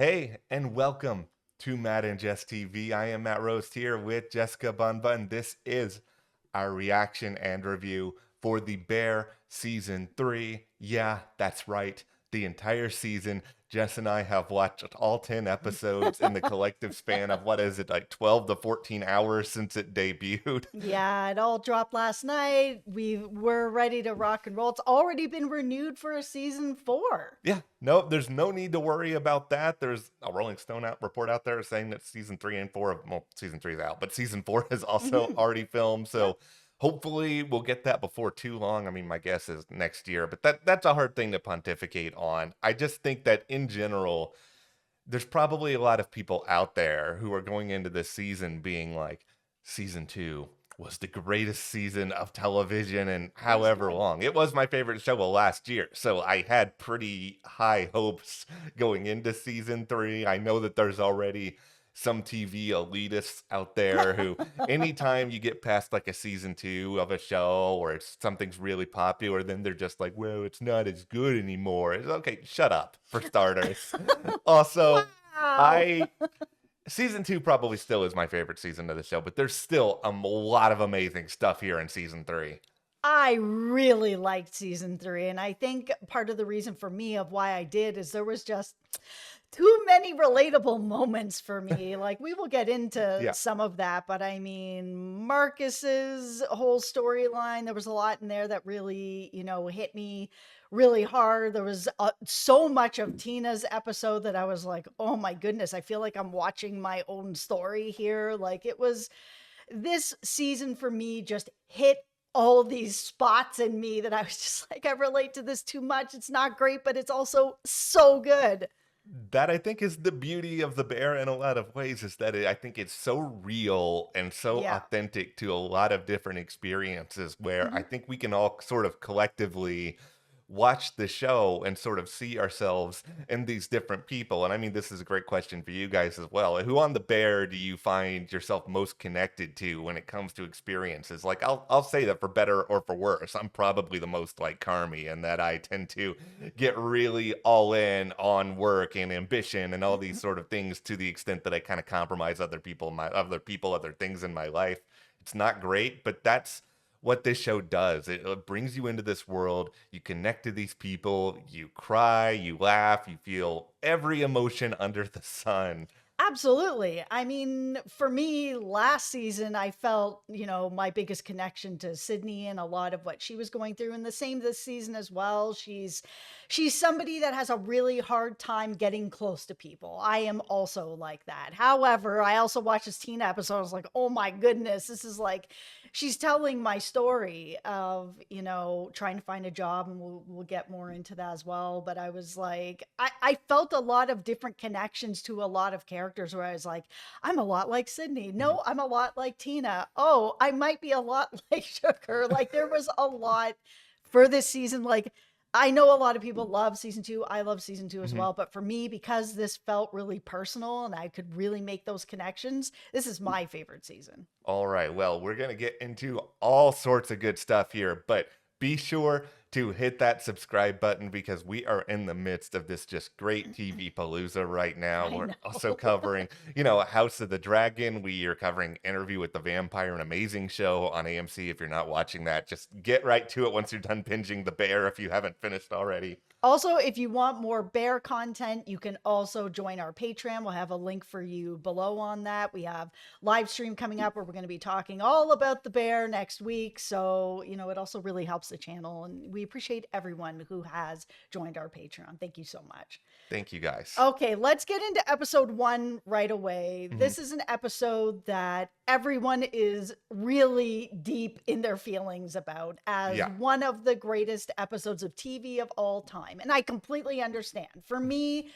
Hey, and welcome to Matt and Jess TV. I am Matt Roast here with Jessica Bunba, and this is our reaction and review for The Bear Season 3. Yeah, that's right. The entire season. Jess and I have watched all 10 episodes in the collective span of, what is it, like 12 to 14 hours since it debuted. Yeah, it all dropped last night. We're ready to rock and roll. It's already been renewed for a season 4. Yeah, no, there's no need to worry about that. There's a Rolling Stone report out there saying that season 3 and 4 well, season 3 is out, but season 4 is also Hmm. already filmed. Yep. So hopefully we'll get that before too long. I mean, my guess is next year, but that's a hard thing to pontificate on. I just think that in general, there's probably a lot of people out there who are going into this season being like, season 2 was the greatest season of television in Of course, however yeah. long. It was my favorite show of last year. So I had pretty high hopes going into season 3. I know that there's already some TV elitists out there who, anytime you get past like a season 2 of a show or it's something's really popular, then they're just like, well, it's not as good anymore. It's okay, shut up, for starters. Also, Wow. I season 2 probably still is my favorite season of the show, but there's still a lot of amazing stuff here in season 3. I really liked season 3, and I think part of the reason for me of why I did is there was just too many relatable moments for me. Like, we will get into Yeah. some of that, but I mean, Marcus's whole storyline, there was a lot in there that really, hit me really hard. There was so much of Tina's episode that I was like, oh my goodness, I feel like I'm watching my own story here. Like, it was this season for me just hit all these spots in me that I was just like, I relate to this too much. It's not great, but it's also so good. That I think is the beauty of The Bear in a lot of ways, is that I think it's so real and so Yeah. authentic to a lot of different experiences, where I Mhm. think we can all sort of collectively watch the show and sort of see ourselves in these different people. And I mean, this is a great question for you guys as well. Who on The Bear do you find yourself most connected to when it comes to experiences? Like, I'll say that for better or for worse, I'm probably the most like Carmy, and that I tend to get really all in on work and ambition and all these sort of things, to the extent that I kind of compromise other things in my life. It's not great, but that's what this show does. It brings you into this world, you connect to these people, you cry, you laugh, you feel every emotion under the sun. Absolutely. I mean, for me, last season, I felt, my biggest connection to Sydney and a lot of what she was going through. And the same this season as well. She's somebody that has a really hard time getting close to people. I am also like that. However, I also watched this teen episode. I was like, oh my goodness, this is like she's telling my story of, trying to find a job, and we'll get more into that as well. But I was like, I felt a lot of different connections to a lot of characters where I was like, I'm a lot like Sydney. No, I'm a lot like Tina. Oh, I might be a lot like Sugar. Like, there was a lot for this season. Like, I know a lot of people love season 2. I love season 2 as Mhm. well. But for me, because this felt really personal and I could really make those connections, this is my favorite season. All right. Well, we're going to get into all sorts of good stuff here, but be sure to hit that subscribe button, because we are in the midst of this just great TV palooza right now. I We're also know. covering, House of the Dragon. We are covering Interview with the Vampire, an amazing show on AMC. If you're not watching that, just get right to it once you're done binging The Bear, if you haven't finished already. Also, if you want more bear content, you can also join our Patreon. We'll have a link for you below on that. We have live stream coming up where we're going to be talking all about the bear next week. So, it also really helps the channel. And we appreciate everyone who has joined our Patreon. Thank you so much. Thank you guys. Okay, let's get into episode 1 right away. Mhm. This is an episode that everyone is really deep in their feelings about as Yeah. one of the greatest episodes of TV of all time. And I completely understand. For me,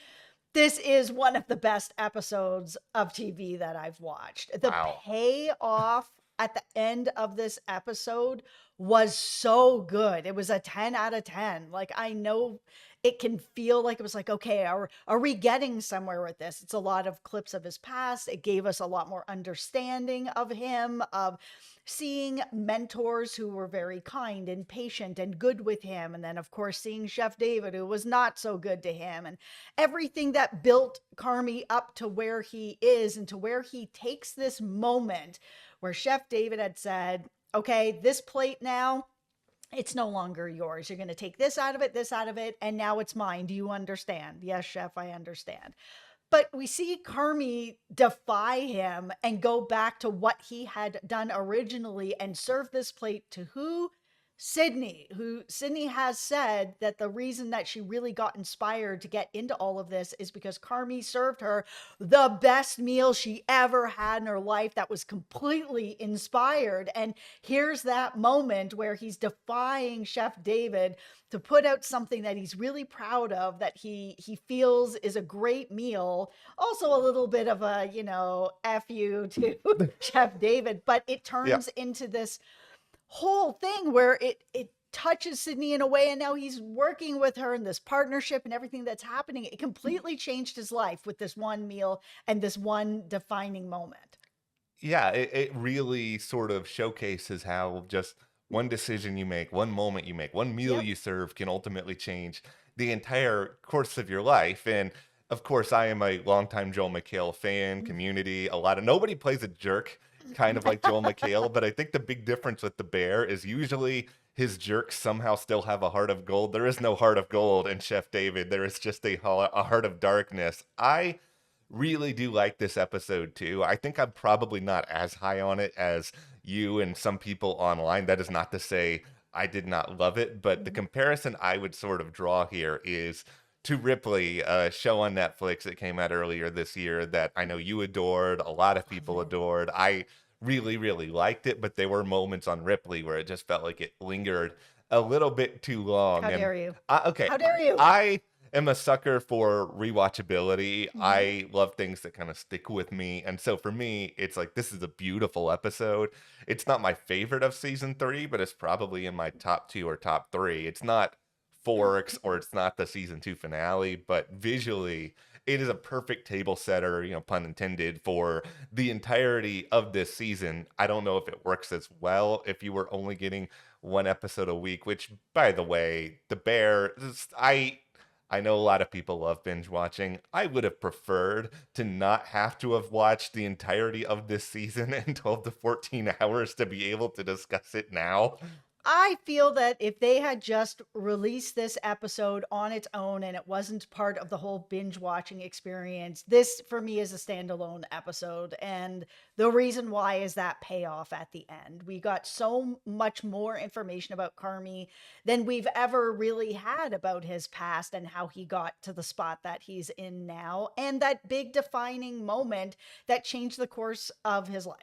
this is one of the best episodes of TV that I've watched. The Wow. payoff at the end of this episode was so good. It was a 10 out of 10. Like, I know it can feel like it was like, okay, are we getting somewhere with this? It's a lot of clips of his past. It gave us a lot more understanding of him, of seeing mentors who were very kind and patient and good with him. And then, of course, seeing Chef David, who was not so good to him, and everything that built Carmy up to where he is and to where he takes this moment where Chef David had said, okay, this plate now, it's no longer yours. You're going to take this out of it, and now it's mine. Do you understand? Yes, chef, I understand. But we see Carmy defy him and go back to what he had done originally and serve this plate to who? Sydney, who Sydney has said that the reason that she really got inspired to get into all of this is because Carmy served her the best meal she ever had in her life that was completely inspired. And here's that moment where he's defying Chef David to put out something that he's really proud of, that he feels is a great meal. Also a little bit of a, F you to Chef David, but it Yeah. turns into this whole thing where it touches Sydney in a way, and now he's working with her in this partnership and everything that's happening. It completely changed his life with this one meal and this one defining moment. Yeah, it really sort of showcases how just one decision you make, one moment you make, one meal Yep. you serve can ultimately change the entire course of your life. And of course, I am a longtime Joel McHale fan, community, nobody plays a jerk kind of like Joel McHale, but I think the big difference with the bear is usually his jerks somehow still have a heart of gold. There is no heart of gold in Chef David. There is just a heart of darkness. I really do like this episode too. I think I'm probably not as high on it as you and some people online. That is not to say I did not love it, but the comparison I would sort of draw here is to Ripley, a show on Netflix that came out earlier this year that I know you adored, a lot of people adored. I really, really liked it, but there were moments on Ripley where it just felt like it lingered a little bit too long. How And dare you? okay, How dare you? I am a sucker for rewatchability. Mhm. I love things that kind of stick with me. And so for me, it's like this is a beautiful episode. It's not my favorite of season 3, but it's probably in my top 2 or top 3. It's not Forks or it's not the season 2 finale, but visually it is a perfect table setter, pun intended, for the entirety of this season. I don't know if it works as well if you were only getting one episode a week, which by the way, The Bear, I know a lot of people love binge watching. I would have preferred to not have to have watched the entirety of this season in 12 to 14 hours to be able to discuss it now. I feel that if they had just released this episode on its own and it wasn't part of the whole binge watching experience, this for me is a standalone episode. And the reason why is that payoff at the end. We got so much more information about Carmy than we've ever really had about his past and how he got to the spot that he's in now, and that big defining moment that changed the course of his life.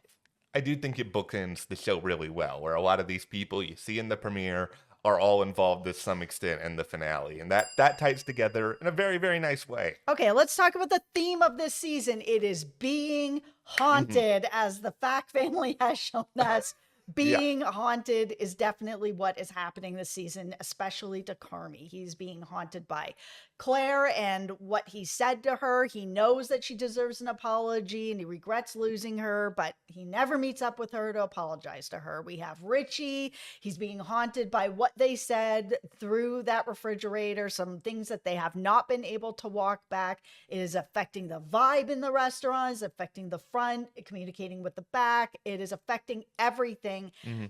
I do think it bookends the show really well, where a lot of these people you see in the premiere are all involved to some extent in the finale, and that ties together in a very, very nice way. Okay, let's talk about the theme of this season. It is being haunted, as the Fact family has shown us. Yeah. Being haunted is definitely what is happening this season, especially to Carmy. He's being haunted by Claire and what he said to her. He knows that she deserves an apology and he regrets losing her, but he never meets up with her to apologize to her. We have Richie. He's being haunted by what they said through that refrigerator, some things that they have not been able to walk back. It is affecting the vibe in the restaurant, it's affecting the front, communicating with the back. It is affecting everything,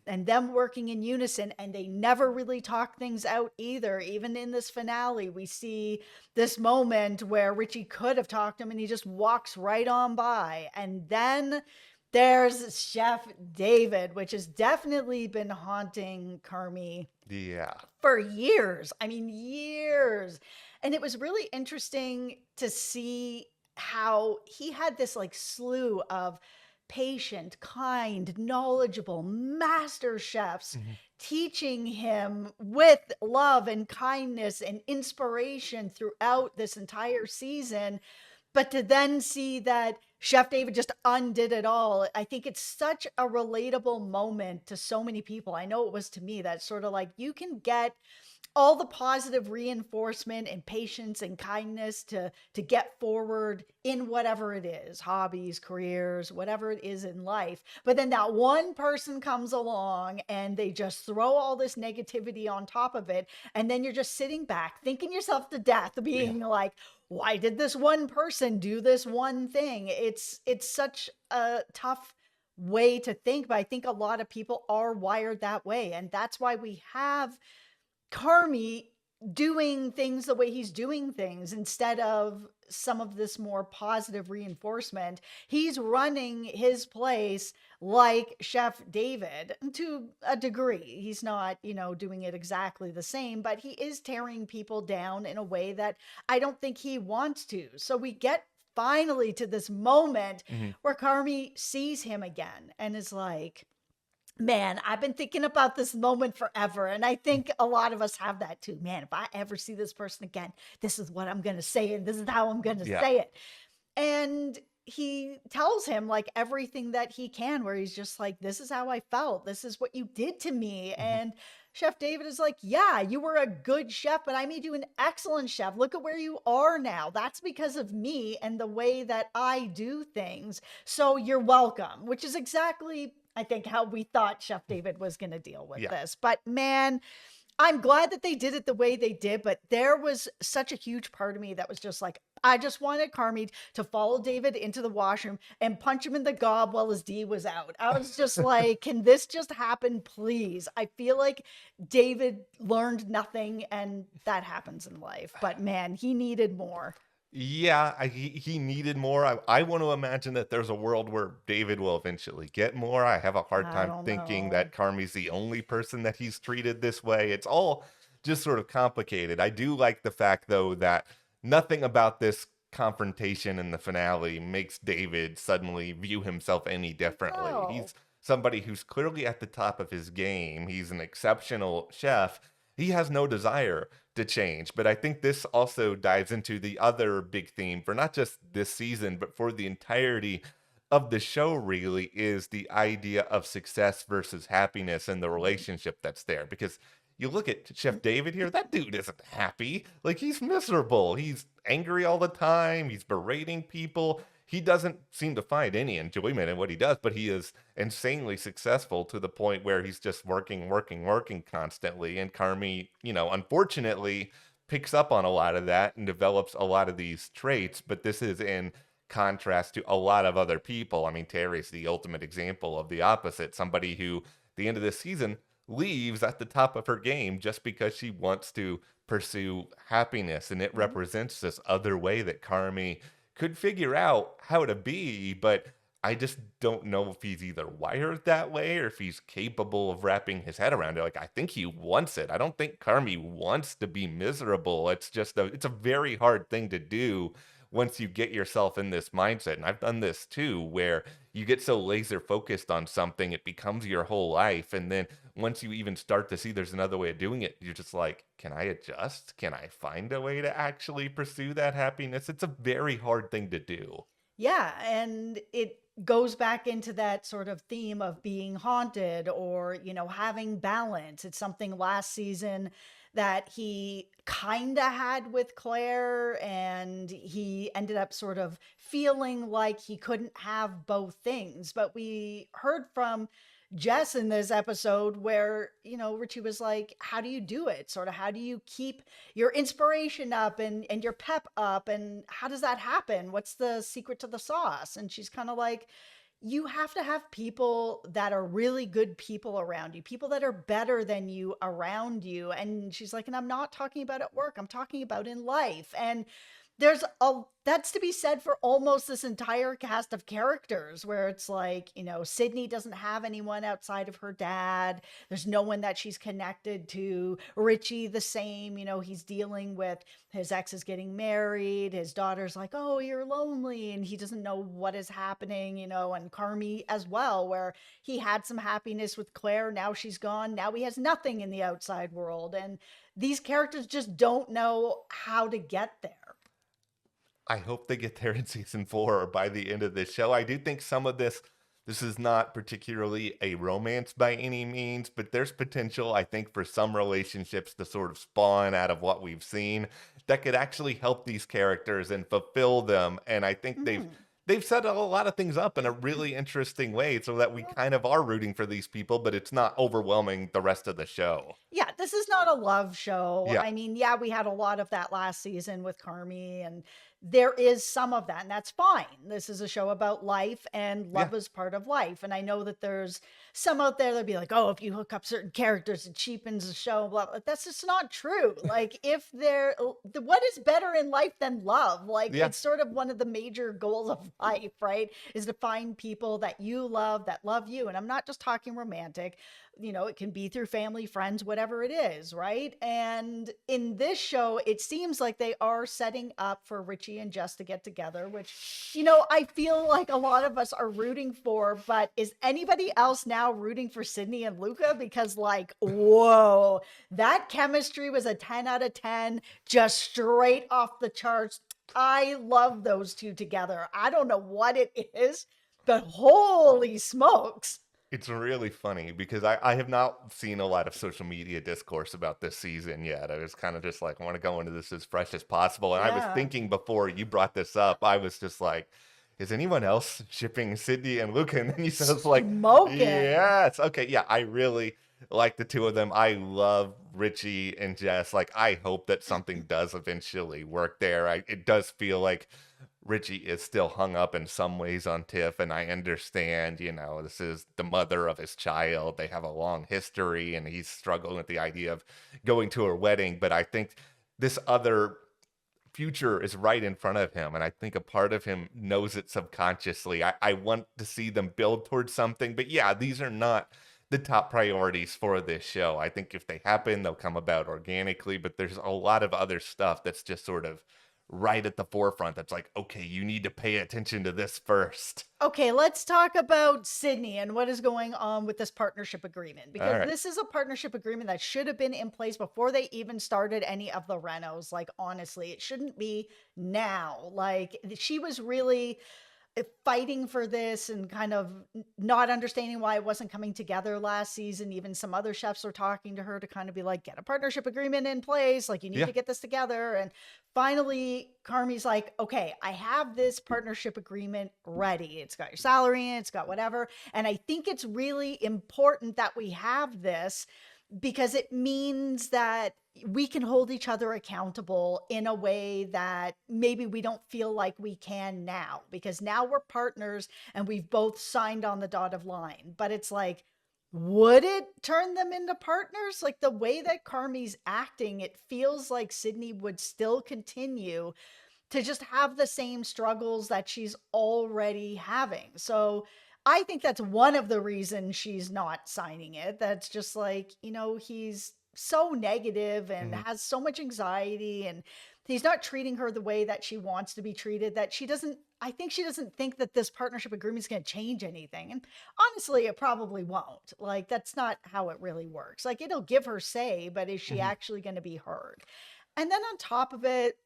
and them working in unison, and they never really talk things out either. Even in this finale, we see this moment where Richie could have talked to him and he just walks right on by. And then there's Chef David, which has definitely been haunting Carmy Yeah. for years. I mean, years. And it was really interesting to see how he had this like slew of patient, kind, knowledgeable master chefs teaching him with love and kindness and inspiration throughout this entire season. But to then see that Chef David just undid it all. I think it's such a relatable moment to so many people. I know it was to me. That sort of like, you can get all the positive reinforcement and patience and kindness to get forward in whatever it is, hobbies, careers, whatever it is in life. But then that one person comes along and they just throw all this negativity on top of it, and then you're just sitting back thinking yourself to death, Yeah. being like, why did this one person do this one thing? It's such a tough way to think, but I think a lot of people are wired that way, and that's why we have Carmy doing things the way he's doing things instead of some of this more positive reinforcement. He's running his place like Chef David to a degree. He's not, doing it exactly the same, but he is tearing people down in a way that I don't think he wants to. So we get finally to this moment Mhm. where Carmy sees him again and is like, man, I've been thinking about this moment forever. And I think a lot of us have that too. Man, if I ever see this person again, this is what I'm going to say. And this is how I'm going to Yeah. say it. And he tells him like everything that he can, where he's just like, this is how I felt. This is what you did to me. Mhm. And Chef David is like, yeah, you were a good chef, but I made you an excellent chef. Look at where you are now. That's because of me and the way that I do things. So you're welcome, which is exactly, I think, how we thought Chef David was going to deal with Yeah. this. But man, I'm glad that they did it the way they did, but there was such a huge part of me that was just like, I just wanted Carmy to follow David into the washroom and punch him in the gob while his D was out. I was just like, can this just happen, please? I feel like David learned nothing, and that happens in life. But man, he needed more. Yeah, he needed more. I want to imagine that there's a world where David will eventually get more. I have a hard I time don't thinking know. that Carmy's the only person that he's treated this way. It's all just sort of complicated. I do like the fact, though, that nothing about this confrontation in the finale makes David suddenly view himself any differently. No. He's somebody who's clearly at the top of his game. He's an exceptional chef. He has no desire to change. But I think this also dives into the other big theme for not just this season, but for the entirety of the show, really, is the idea of success versus happiness and the relationship that's there. Because you look at Chef David here, that dude isn't happy. Like, he's miserable. He's angry all the time. He's berating people. He doesn't seem to find any enjoyment in what he does, but he is insanely successful to the point where he's just working, working, working constantly. And Carmy, unfortunately picks up on a lot of that and develops a lot of these traits. But this is in contrast to a lot of other people. I mean, Terry's the ultimate example of the opposite. Somebody who, at the end of this season, leaves at the top of her game just because she wants to pursue happiness. And it Mhm. represents this other way that Carmy could figure out how to be, but I just don't know if he's either wired that way or if he's capable of wrapping his head around it. Like, I think he wants it. I don't think Carmy wants to be miserable. It's a very hard thing to do once you get yourself in this mindset. And I've done this too, where you get so laser focused on something, it becomes your whole life. And then once you even start to see there's another way of doing it, you're just like, can I adjust? Can I find a way to actually pursue that happiness? It's a very hard thing to do. Yeah, and it goes back into that sort of theme of being haunted or, having balance. It's something last season that he kind of had with Claire, and he ended up sort of feeling like he couldn't have both things. But we heard from Jess in this episode where, Richie was like, how do you do it? Sort of, how do you keep your inspiration up and your pep up, and how does that happen? What's the secret to the sauce? And she's kind of like, you have to have people that are really good people around you, people that are better than you around you. And she's like, and I'm not talking about at work, I'm talking about in life. And there's a that's to be said for almost this entire cast of characters, where it's like, Sydney doesn't have anyone outside of her dad. There's no one that she's connected to. Richie, the same, he's dealing with his ex is getting married. His daughter's like, oh, you're lonely. And he doesn't know what is happening, and Carmy as well, where he had some happiness with Claire. Now she's gone. Now he has nothing in the outside world. And these characters just don't know how to get there. I hope they get there in season 4 or by the end of this show. I do think some of this is not particularly a romance by any means, but there's potential, I think, for some relationships to sort of spawn out of what we've seen that could actually help these characters and fulfill them. And I think Mm. they've set a lot of things up in a really interesting way so that we kind of are rooting for these people, but it's not overwhelming the rest of the show. Yeah, this is not a love show. Yeah. I mean, yeah, we had a lot of that last season with Carmy, and there is some of that, and that's fine. This is a show about life, and Yeah. love is part of life. And I know that there's some out there that'd be like, oh, if you hook up certain characters, it cheapens the show. Blah, blah. That's just not true. Like, if there, what is better in life than love? Like, Yeah. it's sort of one of the major goals of life, right? Is to find people that you love, that love you. And I'm not just talking romantic, it can be through family, friends, whatever it is, right? And in this show, it seems like they are setting up for Richie and Jess to get together, which, I feel like a lot of us are rooting for. But is anybody else now rooting for Sydney and Luca? Because, like, whoa, that chemistry was a 10 out of 10, just straight off the charts. I love those two together. I don't know what it is, but holy smokes. It's really funny because I have not seen a lot of social media discourse about this season yet. I was kind of just like, I want to go into this as fresh as possible. And I was Yeah. thinking before you brought this up, I was just like, is anyone else shipping Sydney and Luca? And then you said, it's like, Smoking. yes. Okay. Yeah. I really like the two of them. I love Richie and Jess. Like, I hope that something does eventually work there. It does feel like Richie is still hung up in some ways on Tiff, and I understand, this is the mother of his child. They have a long history, and he's struggling with the idea of going to her wedding. But I think this other future is right in front of him, and I think a part of him knows it subconsciously. I want to see them build towards something, but yeah, these are not the top priorities for this show. I think if they happen, they'll come about organically, but there's a lot of other stuff that's just sort of right at the forefront that's like, okay, you need to pay attention to this first. Okay, let's talk about Sydney and what is going on with this partnership agreement, All because right. this is a partnership agreement that should have been in place before they even started any of the renos. Like, honestly, it shouldn't be now. Like, she was really fighting for this and kind of not understanding why it wasn't coming together last season. Even some other chefs were talking to her to kind of be like, get a partnership agreement in place. Like, you need Yeah. to get this together. And finally, Carmy's like, okay, I have this partnership agreement ready. It's got your salary in, it's got whatever. And I think it's really important that we have this because it means that we can hold each other accountable in a way that maybe we don't feel like we can now, because now we're partners and we've both signed on the dotted line. But it's like, would it turn them into partners? Like, the way that Carmy's acting, it feels like Sydney would still continue to just have the same struggles that she's already having. So I think that's one of the reasons she's not signing it. That's just like, he's so negative and Mhm. has so much anxiety, and he's not treating her the way that she wants to be treated, that she doesn't I think she doesn't think that this partnership agreement is going to change anything. And honestly, it probably won't. Like, that's not how it really works. Like, it'll give her say, but is she Mhm. actually going to be heard? And then on top of it,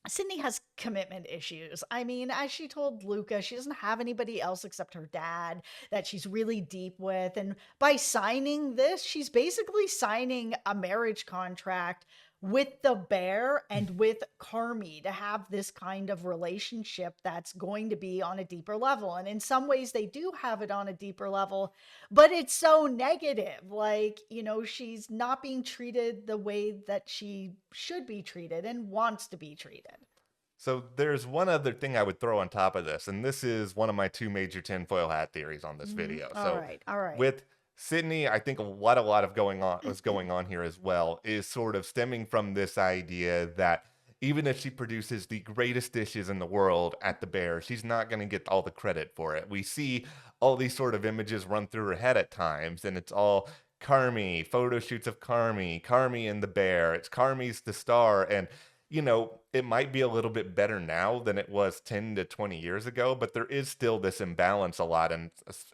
Sydney has commitment issues. I mean, as she told Luca, she doesn't have anybody else except her dad that she's really deep with. And by signing this, she's basically signing a marriage contract with the bear and with Carmy to have this kind of relationship that's going to be on a deeper level. And in some ways, they do have it on a deeper level, but it's so negative. Like, she's not being treated the way that she should be treated and wants to be treated. So there's one other thing I would throw on top of this, and this is one of my two major tinfoil hat theories on this video. All So right. All right. with Sydney, I think a lot of going on was going on here as well, is sort of stemming from this idea that even if she produces the greatest dishes in the world at the Bear, she's not going to get all the credit for it. We see all these sort of images run through her head at times, and it's all Carmy, photo shoots of Carmy, Carmy and the Bear. It's Carmy's the star, and it might be a little bit better now than it was 10 to 20 years ago, but there is still this imbalance a lot in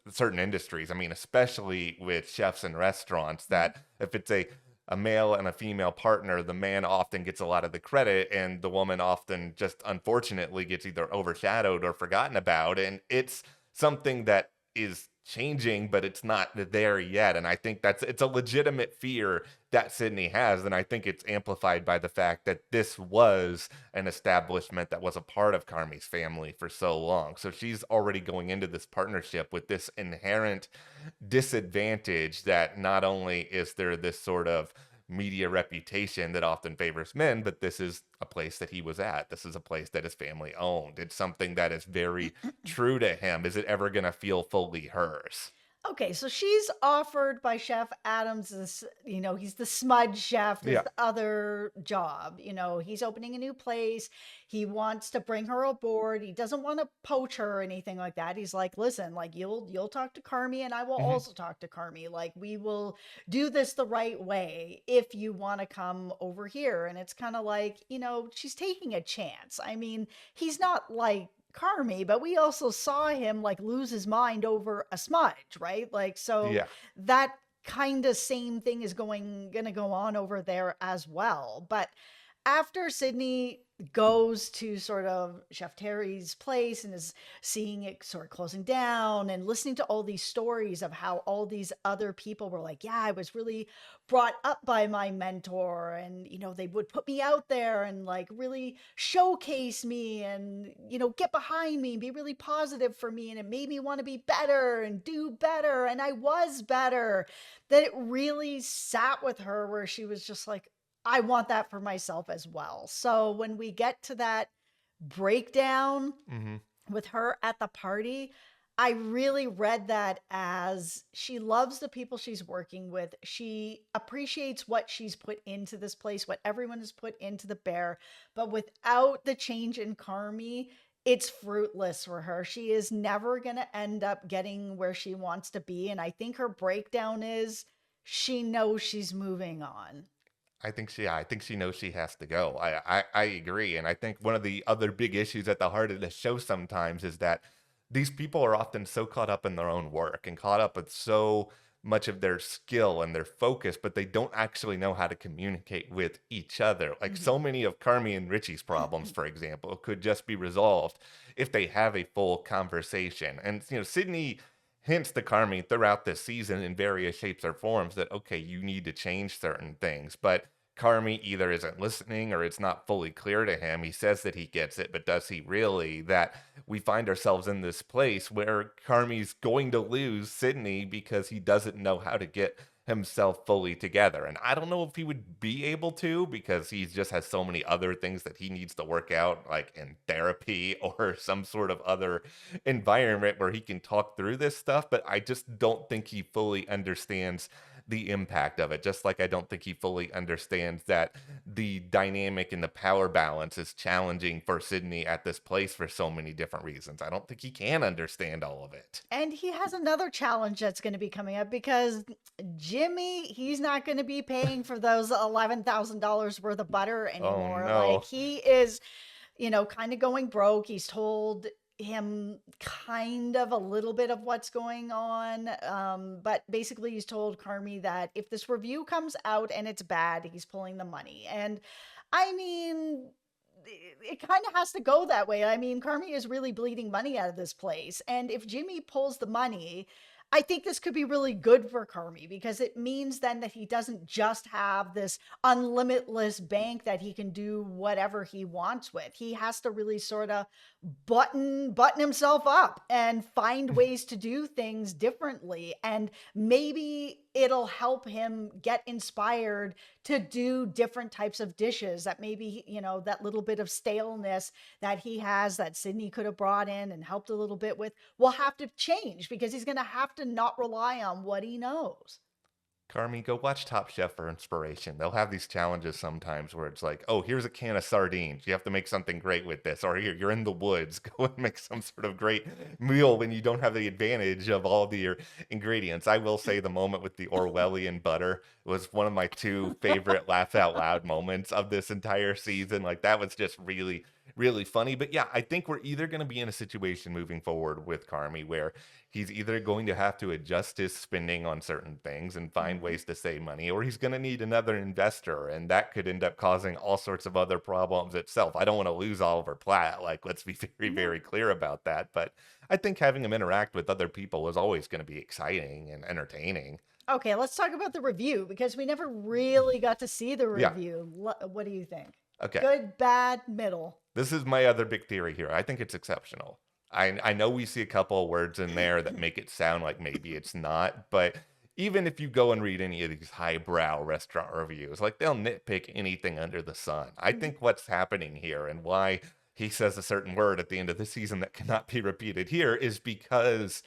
certain industries. I mean, especially with chefs and restaurants, that if it's a a male and a female partner, the man often gets a lot of the credit and the woman often just unfortunately gets either overshadowed or forgotten about. And it's something that is changing, but it's not there yet. And I think it's a legitimate fear that Sydney has. And I think it's amplified by the fact that this was an establishment that was a part of Carmy's family for so long. So she's already going into this partnership with this inherent disadvantage that not only is there this sort of media reputation that often favors men, but this is a place that he was at. This is a place that his family owned. It's something that is very true to him. Is it ever going to feel fully hers? Okay, so she's offered by Chef Adams this, he's the smudge chef, this Yeah. other job. He's opening a new place. He wants to bring her aboard. He doesn't want to poach her or anything like that. He's like, listen, like you'll talk to Carmy and I will Hmm. also talk to Carmy. Like we will do this the right way if you want to come over here. And it's kind of like, she's taking a chance. I mean, he's not like Carmy, but we also saw him like lose his mind over a smudge, right? Like, so Yeah. that kind of same thing is gonna go on over there as well. But after Sydney goes to sort of Chef Terry's place and is seeing it sort of closing down and listening to all these stories of how all these other people were like, yeah, I was really brought up by my mentor and they would put me out there and like really showcase me and get behind me and be really positive for me and it made me want to be better and do better and I was better, that it really sat with her where she was just like, I want that for myself as well. So when we get to that breakdown Hmm. with her at the party, I really read that as she loves the people she's working with. She appreciates what she's put into this place, what everyone has put into the bear. But without the change in Carmy, it's fruitless for her. She is never going to end up getting where she wants to be. And I think her breakdown is she knows she's moving on. I think she knows she has to go. I agree. And I think one of the other big issues at the heart of the show sometimes is that these people are often so caught up in their own work and caught up with so much of their skill and their focus, but they don't actually know how to communicate with each other. Like Mhm. so many of Carmy and Richie's problems, for example, could just be resolved if they have a full conversation. And Sydney hints to Carmy throughout this season in various shapes or forms that okay, you need to change certain things, but Carmy either isn't listening or it's not fully clear to him. He says that he gets it, but does he really? That we find ourselves in this place where Carmy's going to lose Sydney because he doesn't know how to get himself fully together. And I don't know if he would be able to because he just has so many other things that he needs to work out, like in therapy or some sort of other environment where he can talk through this stuff. But I just don't think he fully understands the impact of it. Just like I don't think he fully understands that the dynamic and the power balance is challenging for Sydney at this place for so many different reasons. I don't think he can understand all of it. And he has another challenge that's going to be coming up because Jimmy, he's not going to be paying for those $11,000 worth of butter Oh anymore. Like no. he is, kind of going broke. He's told him kind of a little bit of what's going on. But basically, he's told Carmy that if this review comes out and it's bad, he's pulling the money. And I mean, it kind of has to go that way. I mean, Carmy is really bleeding money out of this place. And if Jimmy pulls the money, I think this could be really good for Carmy because it means then that he doesn't just have this unlimitless bank that he can do whatever he wants with. He has to really sort of button himself up and find ways to do things differently. And maybe it'll help him get inspired to do different types of dishes that maybe, that little bit of staleness that he has that Sydney could have brought in and helped a little bit with will have to change because he's going to have to not rely on what he knows. Carmy, go watch Top Chef for inspiration. They'll have these challenges sometimes where it's like, oh, here's a can of sardines. You have to make something great with this. Or here, you're in the woods. Go and make some sort of great meal when you don't have the advantage of all of your ingredients. I will say the moment with the Orwellian butter was one of my two favorite laugh out loud moments of this entire season. Like, that was just really, really funny. But yeah, I think we're either going to be in a situation moving forward with Carmy where he's either going to have to adjust his spending on certain things and find Mhm. ways to save money, or he's going to need another investor, and that could end up causing all sorts of other problems itself. I don't want to lose Oliver Platt. Like, let's be very, No. very clear about that. But I think having him interact with other people is always going to be exciting and entertaining. Okay, let's talk about the review because we never really got to see the Yeah. review. What do you think? Okay. Good, bad, middle. This is my other big theory here. I think it's exceptional. I know we see a couple of words in there that make it sound like maybe it's not, but even if you go and read any of these highbrow restaurant reviews, like they'll nitpick anything under the sun. I Mhm. think what's happening here and why he says a certain word at the end of the season that cannot be repeated here is because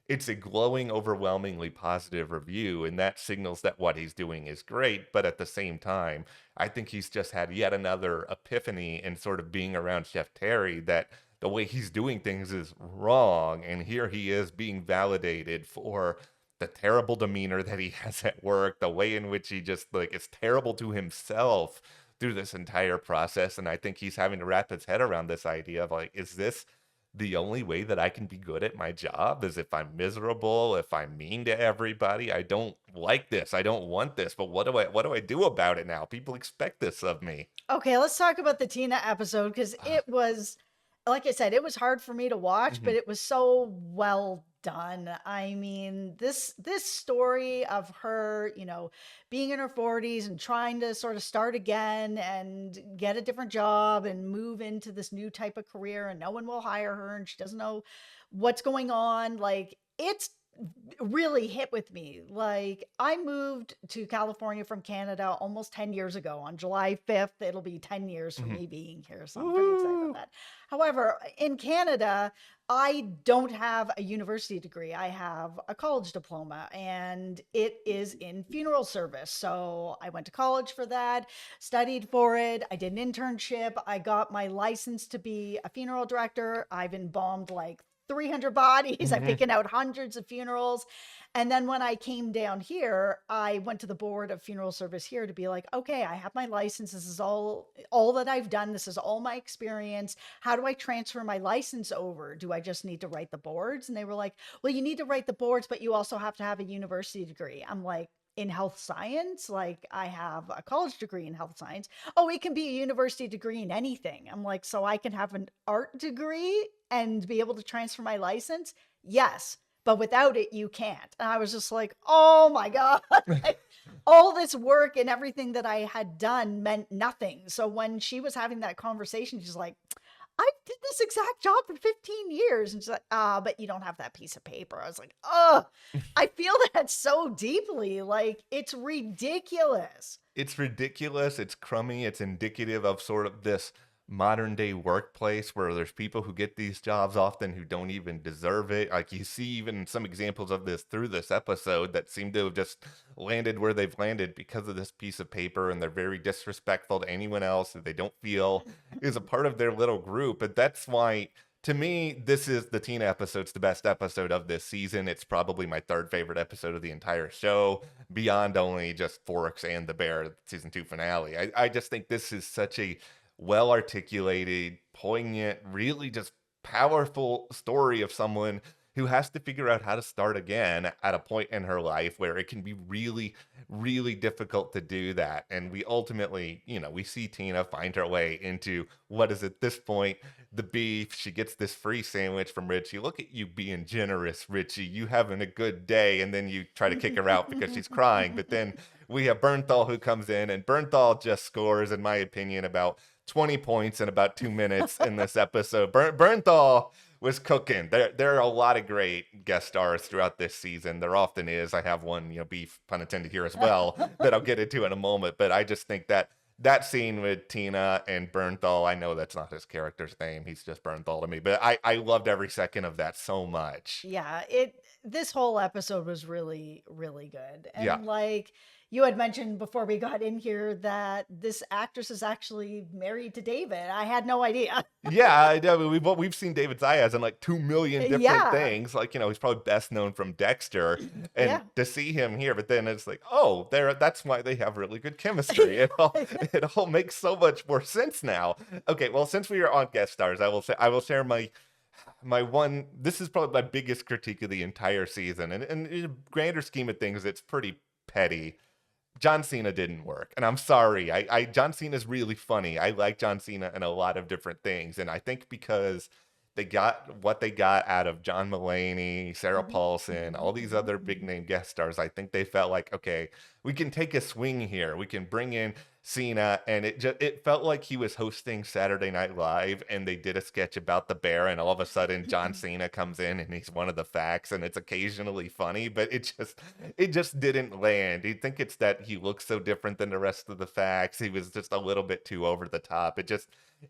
it's a glowing, overwhelmingly positive review, and that signals that what he's doing is great. But at the same time, I think he's just had yet another epiphany in sort of being around Chef Terry that the way he's doing things is wrong. And here he is being validated for the terrible demeanor that he has at work, the way in which he just like is terrible to himself through this entire process. And I think he's having to wrap his head around this idea of like, is this the only way that I can be good at my job is if I'm miserable, if I'm mean to everybody? I don't like this. I don't want this. But what do I do about it now? People expect this of me. Okay, let's talk about the Tina episode because it was, like I said, it was hard for me to watch, but Mhm. it was so well done. I mean, this story of her, being in her 40s and trying to sort of start again and get a different job and move into this new type of career and no one will hire her and she doesn't know what's going on. Like it's really hit with me. Like I moved to California from Canada almost 10 years ago. On July 5th, it'll be 10 years for Mhm. me being here. So I'm pretty excited about Woo! that. However, in Canada, I don't have a university degree. I have a college diploma and it is in funeral service. So I went to college for that, studied for it. I did an internship. I got my license to be a funeral director. I've embalmed like 300 bodies. I've Mhm. taken out hundreds of funerals. And then when I came down here, I went to the board of funeral service here to be like, okay, I have my license. This is all that I've done. This is all my experience. How do I transfer my license over? Do I just need to write the boards? And they were like, well, you need to write the boards, but you also have to have a university degree. I'm like, in health science, like I have a college degree in health science. Oh, it can be a university degree in anything. I'm like, so I can have an art degree and be able to transfer my license? Yes, but without it, you can't. And I was just like, oh my God. All this work and everything that I had done meant nothing. So when she was having that conversation, she's like, I did this exact job for 15 years. And she's like, but you don't have that piece of paper. I was like, oh, I feel that so deeply. Like, it's ridiculous. It's ridiculous. It's crummy. It's indicative of sort of this modern day workplace where there's people who get these jobs often who don't even deserve it. Like you see even some examples of this through this episode that seem to have just landed where they've landed because of this piece of paper, and they're very disrespectful to anyone else that they don't feel is a part of their little group. And that's why to me, this is the Tina episode's the best episode of this season. It's probably my third favorite episode of the entire show, beyond only just Forks and the Bear season 2 finale. I just think this is such a well articulated, poignant, really just powerful story of someone who has to figure out how to start again at a point in her life where it can be really, really difficult to do that. And we ultimately, we see Tina find her way into what is at this point the beef. She gets this free sandwich from Richie. Look at you being generous, Richie. You having a good day. And then you try to kick her out because she's crying. But then we have Bernthal who comes in, and Bernthal just scores, in my opinion, about 20 points in about 2 minutes in this episode. Bernthal was cooking. There are a lot of great guest stars throughout this season. There often is. I have one, beef pun intended here as well, that I'll get into in a moment. But I just think that scene with Tina and Bernthal, I know that's not his character's name. He's just Bernthal to me. But I loved every second of that so much. Yeah, this whole episode was really, really good. Yeah. And like, you had mentioned before we got in here that this actress is actually married to David. I had no idea. Yeah, I know. We've seen David Zayas in like 2 million different Yeah. things. Like, he's probably best known from Dexter, and Yeah. to see him here, but then it's like, oh, that's why they have really good chemistry. It all makes so much more sense now. Okay, well, since we are on guest stars, I will share my one. This is probably my biggest critique of the entire season, and in a grander scheme of things, it's pretty petty. John Cena didn't work, and I'm sorry. John Cena's really funny. I like John Cena in a lot of different things, and I think because they got what they got out of John Mulaney, Sarah Mhm, Paulson, mhm, all these mhm, other big mhm. name guest stars. I think they felt like, okay, we can take a swing here. We can bring in Cena, and it felt like he was hosting Saturday Night Live, and they did a sketch about the bear, and all of a sudden John Cena comes in, and he's one of the facts, and it's occasionally funny, but it just didn't land. You think it's that he looks so different than the rest of the facts. He was just a little bit too over the top.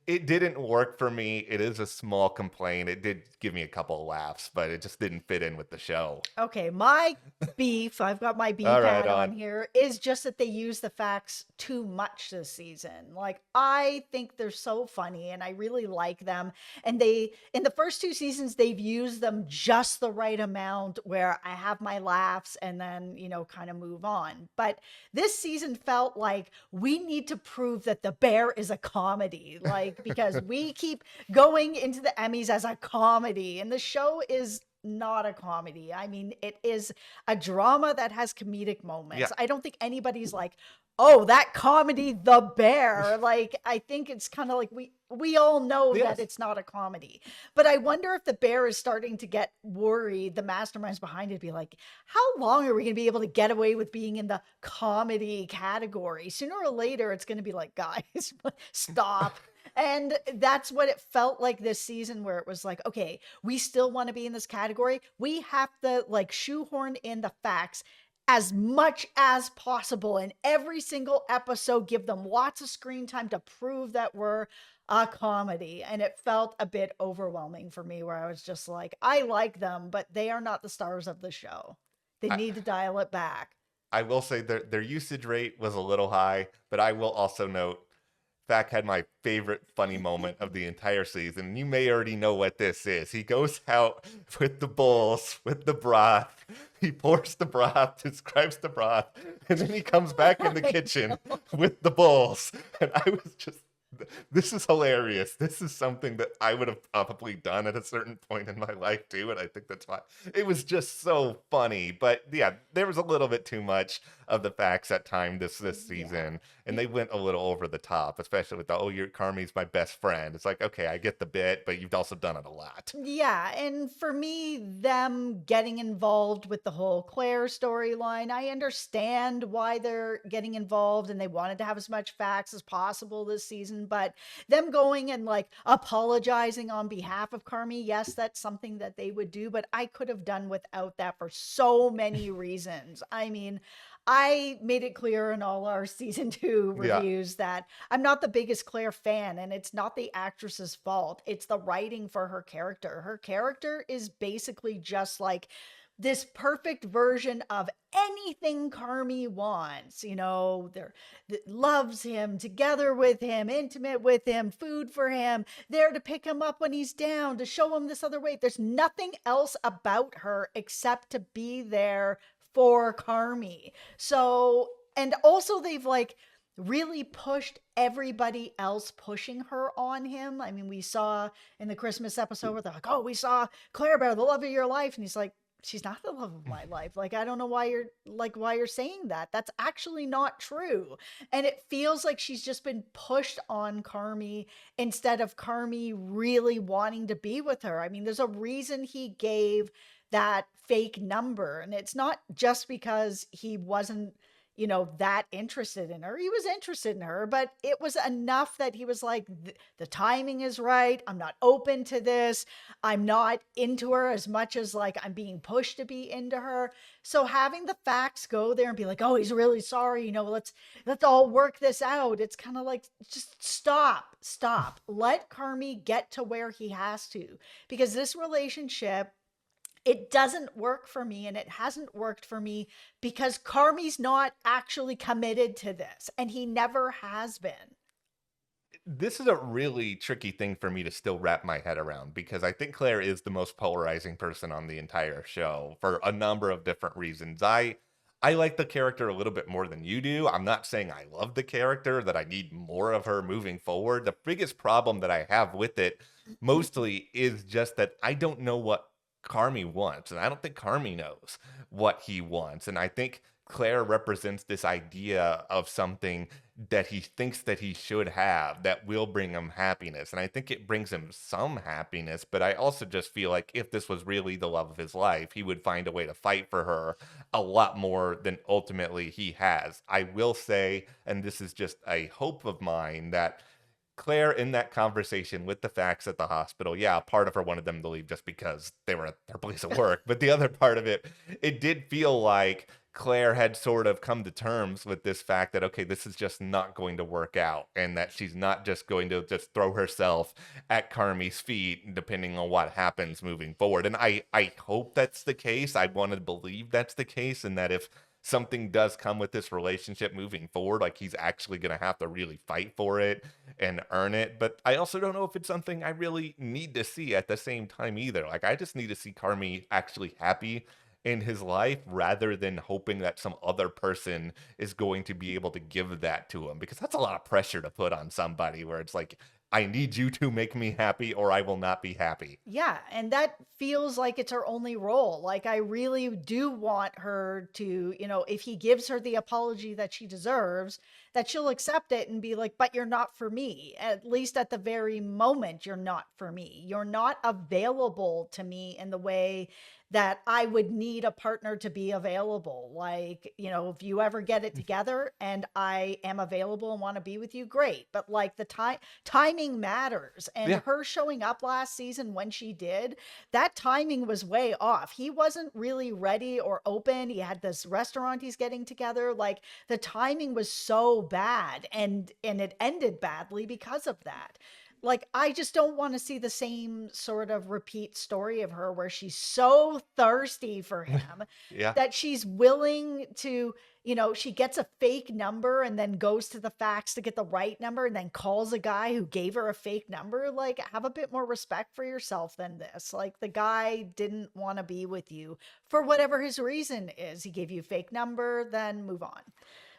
It didn't work for me. It is a small complaint. It did give me a couple of laughs, but it just didn't fit in with the show. Okay, my beef, I've got my beef All right, hat on on. here, is just that they use the facts too much this season. Like, I think they're so funny and I really like them. And in the first two seasons, they've used them just the right amount where I have my laughs and then, kind of move on. But this season felt like we need to prove that the bear is a comedy, like, because we keep going into the Emmys as a comedy and the show is not a comedy. I mean, it is a drama that has comedic Yeah. moments. I don't think anybody's like, "Oh, that comedy, The Bear." Like, I think it's kind of like we all know that Yes. it's not a comedy. But I wonder if The Bear is starting to get worried, the masterminds behind it be like, "How long are we going to be able to get away with being in the comedy category? Sooner or later it's going to be like, guys, stop." And that's what it felt like this season, where it was like, okay, we still want to be in this category. We have to like shoehorn in the facts as much as possible in every single episode, give them lots of screen time to prove that we're a comedy. And it felt a bit overwhelming for me, where I was just like, I like them, but they are not the stars of the show. They I, need to dial it back. I will say their usage rate was a little high, but I will also note Fack had my favorite funny moment of the entire season. You may already know what this is. He goes out with the bowls, with the broth. He pours the broth, describes the broth, and then he comes back in the kitchen with the bowls. And I was just, this is hilarious. This is something that I would have probably done at a certain point in my life too. And I think that's why it was just so funny. But yeah, there was a little bit too much of the facts at time this Yeah. season, and they went a little over the top, especially with the your Carmy's my best friend. It's like, okay, I get the bit, but you've also done it a lot. Yeah, and for me, them getting involved with the whole Claire storyline, I understand why they're getting involved and they wanted to have as much facts as possible this season, but them going and like apologizing on behalf of Carmy, yes, that's something that they would do, but I could have done without that for so many reasons. I mean, I made it clear in all our season 2 Yeah. reviews that I'm not the biggest Claire fan, and it's not the actress's fault. It's the writing for her character. Her character is basically just like this perfect version of anything Carmy wants. Loves him, together with him, intimate with him, food for him, there to pick him up when he's down, to show him this other way. There's nothing else about her except to be there for Carmy. So, and also they've like really pushed everybody else pushing her on him. I mean, we saw in the Christmas episode where they're like, "Oh, we saw Claire Bear, the love of your life," and he's like, "She's not the love of my life. Like, I don't know why you're saying that. That's actually not true." And it feels like she's just been pushed on Carmy instead of Carmy really wanting to be with her. I mean, there's a reason he gave that fake number, and it's not just because he wasn't that interested in her. He was interested in her, but it was enough that he was like, the timing is right. I'm not open to this. I'm not into her as much as like I'm being pushed to be into her. So having the facts go there and be like, "Oh, he's really sorry. Let's all work this out." It's kind of like, just stop. Let Carmy get to where he has to, because this relationship It doesn't work for me, and it hasn't worked for me because Carmy's not actually committed to this, and he never has been. This is a really tricky thing for me to still wrap my head around because I think Claire is the most polarizing person on the entire show for a number of different reasons. I like the character a little bit more than you do. I'm not saying I love the character, that I need more of her moving forward. The biggest problem that I have with it mostly is just that I don't know what Carmy wants, and I don't think Carmy knows what he wants. And I think Claire represents this idea of something that he thinks that he should have that will bring him happiness. And I think it brings him some happiness, but I also just feel like if this was really the love of his life, he would find a way to fight for her a lot more than ultimately he has. I will say, and this is just a hope of mine, that Claire in that conversation with the facts at the hospital, yeah, part of her wanted them to leave just because they were at her place of work. But the other part of it, it did feel like Claire had sort of come to terms with this fact that, okay, this is just not going to work out, and that she's not just going to just throw herself at Carmy's feet, depending on what happens moving forward. And I hope that's the case. I want to believe that's the case, and that if something does come with this relationship moving forward, like he's actually going to have to really fight for it and earn it. But I also don't know if it's something I really need to see at the same time either. Like, I just need to see Carmy actually happy in his life rather than hoping that some other person is going to be able to give that to him, because that's a lot of pressure to put on somebody where it's like, I need you to make me happy or I will not be happy. Yeah, and that feels like it's her only role. Like, I really do want her to, if he gives her the apology that she deserves, that she'll accept it and be like, but you're not for me. At least at the very moment, you're not for me. You're not available to me in the way that I would need a partner to be available. Like, if you ever get it together and I am available and want to be with you, great. But like, the timing matters. And Yeah. her showing up last season when she did, that timing was way off. He wasn't really ready or open. He had this restaurant he's getting together. Like, the timing was so bad, and it ended badly because of that. Like, I just don't want to see the same sort of repeat story of her where she's so thirsty for him Yeah. that she's willing to, she gets a fake number and then goes to the fax to get the right number and then calls a guy who gave her a fake number. Like, have a bit more respect for yourself than this. Like, the guy didn't want to be with you for whatever his reason is. He gave you a fake number, then move on.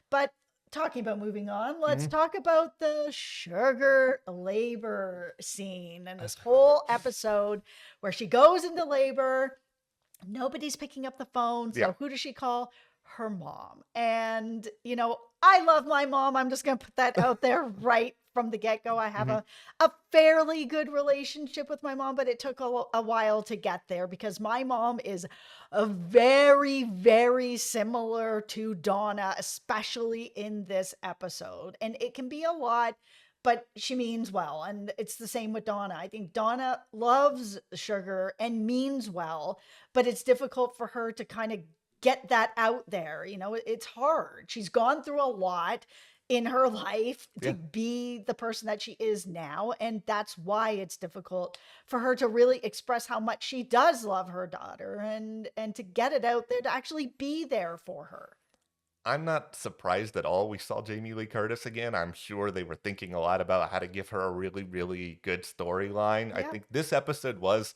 But talking about moving on, let's Mhm. talk about the sugar labor scene and this whole episode where she goes into labor. Nobody's picking up the phone. Yeah. So who does she call? Her mom. And, I love my mom. I'm just going to put that out there right from the get-go. I have Mhm. a fairly good relationship with my mom, but it took a while to get there because my mom is a very, very similar to Donna, especially in this episode. And it can be a lot, but she means well. And it's the same with Donna. I think Donna loves sugar and means well, but it's difficult for her to kind of get that out there. It's hard. She's gone through a lot in her life to Yeah. be the person that she is now. And that's why it's difficult for her to really express how much she does love her daughter and to get it out there, to actually be there for her. I'm not surprised at all we saw Jamie Lee Curtis again. I'm sure they were thinking a lot about how to give her a really, really good storyline. I Yep. think this episode was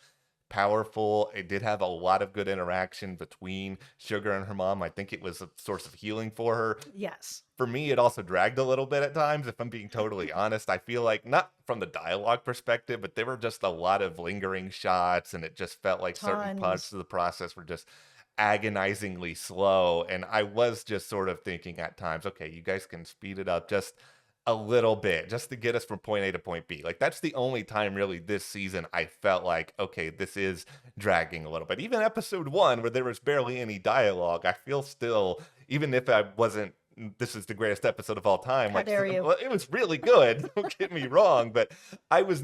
powerful. It did have a lot of good interaction between Sugar and her mom. I think it was a source of healing for her. Yes. For me, it also dragged a little bit at times, if I'm being totally honest. I feel like, not from the dialogue perspective, but there were just a lot of lingering shots, and it just felt like certain parts Tons. of the process were just agonizingly slow. And I was just sort of thinking at times, okay, you guys can speed it up just a little bit just to get us from point A to point B. Like, that's the only time really this season I felt like, okay, this is dragging a little bit. Even episode 1, where there was barely any dialogue, I feel still, even if I wasn't this is the greatest episode of all time. How Like, dare you? well, it was really good. Don't get me wrong, but I was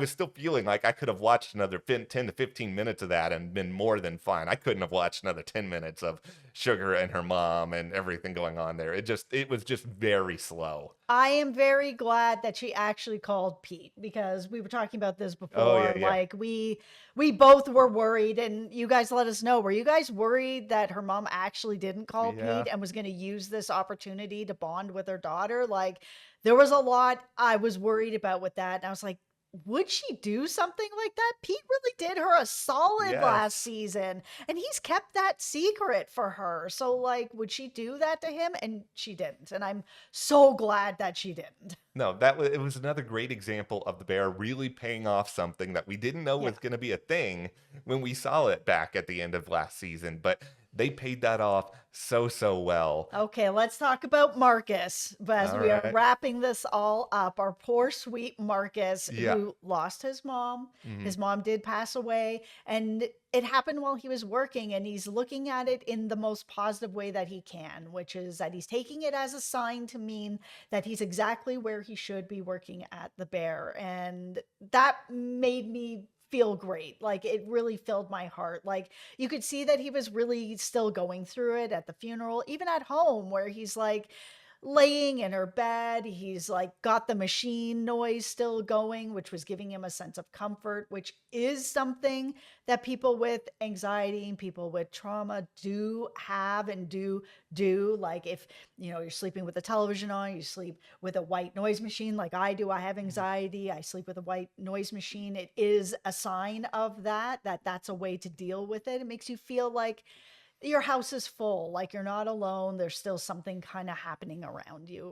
still feeling like I could have watched another 10 to 15 minutes of that and been more than fine. I couldn't have watched another 10 minutes of Sugar and her mom and everything going on there. It was just very slow. I am very glad that she actually called Pete, because we were talking about this Oh, before. yeah, yeah. Like we both were worried, and you guys let us know. Were you guys worried that her mom actually didn't call Yeah. Pete and was going to use this opportunity to bond with her daughter? Like, there was a lot I was worried about with that. And I was like, would she do something like that? Pete really did her a solid last Yes. season, and he's kept that secret for her. So, like, would she do that to him? And she didn't. And I'm so glad that she didn't. No, it was another great example of the bear really paying off something that we didn't know Yeah. was going to be a thing when we saw it back at the end of last season, but they paid that off so well. Okay, let's talk about Marcus. But as All we are right. wrapping this all up, our poor sweet Marcus, Yeah. who lost his mom. Mhm. His mom did pass away, and it happened while he was working, and he's looking at it in the most positive way that he can, which is that he's taking it as a sign to mean that he's exactly where he should be working at the Bear. And that made me feel great. Like, it really filled my heart. Like, you could see that he was really still going through it at the funeral, even at home, where he's like laying in her bed. He's like got the machine noise still going, which was giving him a sense of comfort, which is something that people with anxiety and people with trauma do have and do. Like, if you're sleeping with the television on, you sleep with a white noise machine like I do. I have anxiety. I sleep with a white noise machine. It is a sign of that's a way to deal with it. It makes you feel like your house is full, like you're not alone. There's still something kind of happening around you.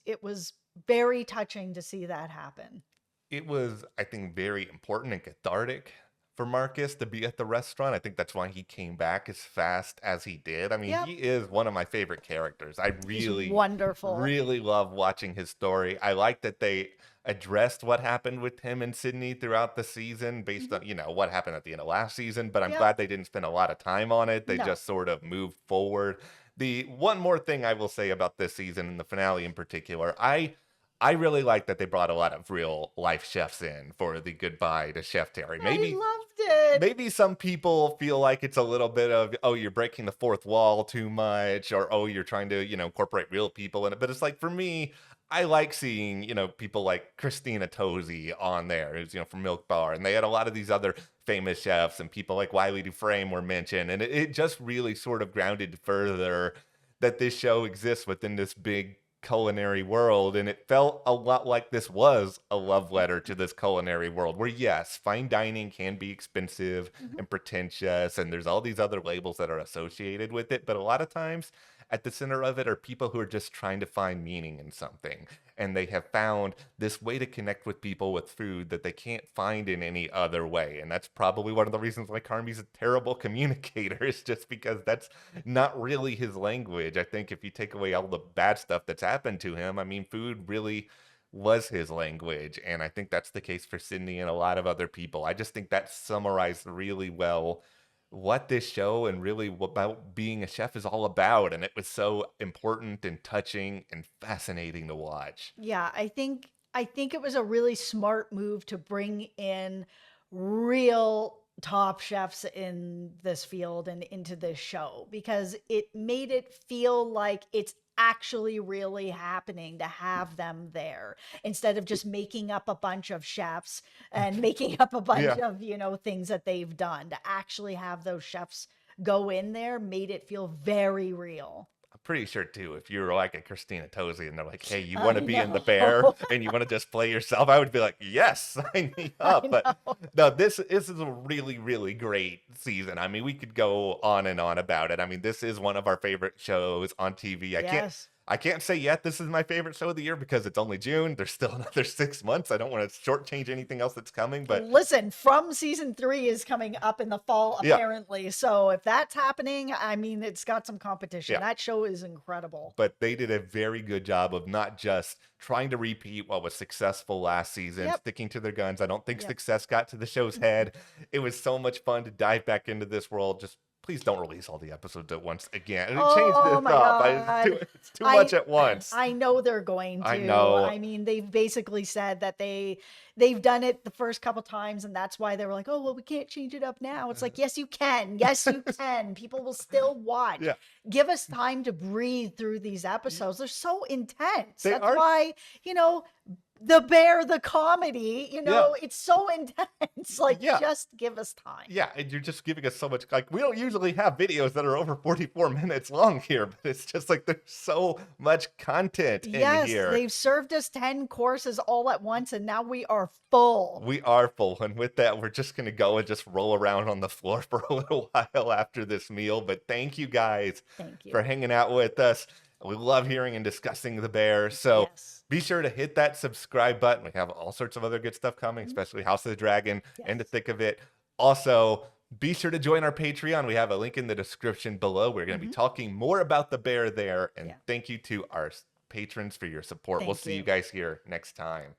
It was very touching to see that happen. It was, I think, very important and cathartic for Marcus to be at the restaurant. I think that's why he came back as fast as he did. I mean, Yep. he is one of my favorite characters. I He's really, wonderful. really love watching his story. I like that they addressed what happened with him and Sydney throughout the season based on, what happened at the end of last season, but I'm Yep. glad they didn't spend a lot of time on it. They No. just sort of moved forward. The one more thing I will say about this season and the finale in particular, I really like that they brought a lot of real life chefs in for the goodbye to Chef Terry. I loved it. Maybe some people feel like it's a little bit of, oh, you're breaking the fourth wall too much, or oh, you're trying to, incorporate real people in it. But it's like, for me, I like seeing, people like Christina Tosi on there, who's, from Milk Bar. And they had a lot of these other famous chefs, and people like Wiley Dufresne were mentioned. And it just really sort of grounded further that this show exists within this big culinary world, and it felt a lot like this was a love letter to this culinary world, where yes, fine dining can be expensive Mhm. and pretentious, and there's all these other labels that are associated with it, but a lot of times at the center of it are people who are just trying to find meaning in something, and they have found this way to connect with people with food that they can't find in any other way. And that's probably one of the reasons why Carmy's a terrible communicator, is just because that's not really his language. I think if you take away all the bad stuff that's happened to him, I mean, food really was his language. And I think that's the case for Sydney and a lot of other people. I just think that summarized really well what this show and really about being a chef is all about. And it was so important and touching and fascinating to watch. Yeah, I think it was a really smart move to bring in real top chefs in this field and into this show, because it made it feel like it's actually really happening to have them there, instead of just making up a bunch of chefs and making up a bunch Yeah. of, things that they've done. To actually have those chefs go in there made it feel very real. I'm pretty sure too, if you were like a Christina Tosi and they're like, hey, you I want to be in the bear know. and you want to just play yourself, I would be like, yes, sign me I up. But know. no, this is a really, really great season. I mean, we could go on and on about it. I mean, this is one of our favorite shows on TV. Yes. I can't say yet this is my favorite show of the year because it's only June. There's still another 6 months. I don't want to shortchange anything else that's coming, but Listen, From season 3 is coming up in the fall, yeah. apparently. So if that's happening, I mean, it's got some competition. Yeah. That show is incredible. But they did a very good job of not just trying to repeat what was successful last season, Yep. sticking to their guns. I don't think Yep. success got to the show's head. It was so much fun to dive back into this world, just please don't release all the episodes at once again. Change Oh this my up. God. It's too much at once. I know they're going I to. know. I mean, they've basically said that they've done it the first couple times, and that's why they were like, "Oh, well, we can't change it up now." It's like, yes, you can. Yes, you can. People will still watch. Yeah. Give us time to breathe through these episodes. They're so intense. They That's are. why, the Bear, the comedy, Yeah. it's so intense. Like, Yeah. just give us time. Yeah, and you're just giving us so much. Like, we don't usually have videos that are over 44 minutes long here, but it's just like there's so much content in Yes, here. they've served us 10 courses all at once, and now we are full. We are full, and with that, we're just going to go and just roll around on the floor for a little while after this meal. But thank you guys Thank you. for hanging out with us. We love hearing and discussing the Bear. So Yes. be sure to hit that subscribe button. We have all sorts of other good stuff coming, especially House of the Dragon and the Yes. thick of it. Also, be sure to join our Patreon. We have a link in the description below. We're going to be talking more about the Bear there. And thank you to our patrons for your support. We'll Thank see you you. guys here next time.